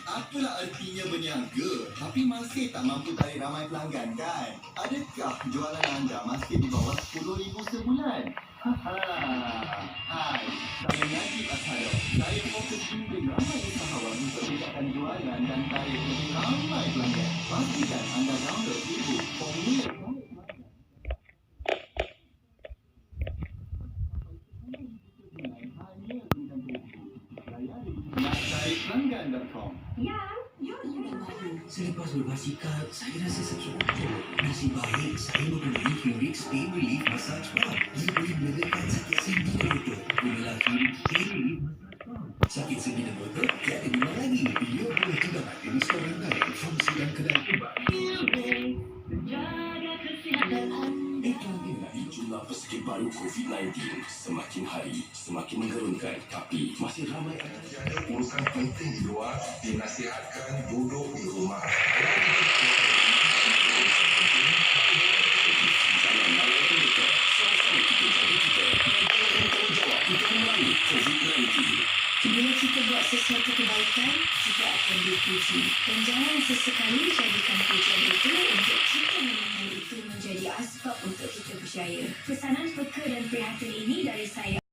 Apalah artinya berniaga tapi masih tak mampu tarik ramai pelanggan kan? Adakah jualan anda masih di bawah 10,000 sebulan? Hai, saya Najib Ashado. Saya fokus bimbing ramai usahawan untuk tingkatkan jualan dan tarik lebih ramai pelanggan. Pastikan anda download e-book formulir naktarikpelanggan.com. Selepas berbasikal, saya rasa sakit otot. Nasib baik, saya mempunyai Fluids Pain Relief Massage Pump. Ia boleh meredakan sakit sendi dan otot. Gunalah Fluids Pain Relief Massage Pump. Sakit sendi dan otot tiada guna lagi. Ia boleh juga ada diskon rantai, fungsi dan kedai ubat. Jaga kesihatan anda. Jumlah pesakit baru COVID-19 semakin hari semakin menggerunkan, tapi masih ramai ada urusan penting di luar, dinasihatkan duduk di rumah. Jangan lalaikan mereka. Sama-sama kita jaga kita dan tanggungjawab untuk memerangi COVID-19. Bila kita buat sesuatu kebaikan, kita akan dipuji. Dan jangan sesekali jadikan pujian itu untuk kita mengenal itu menjadi asbab untuk kita berjaya. Pesanan peka dan prihatin ini dari saya.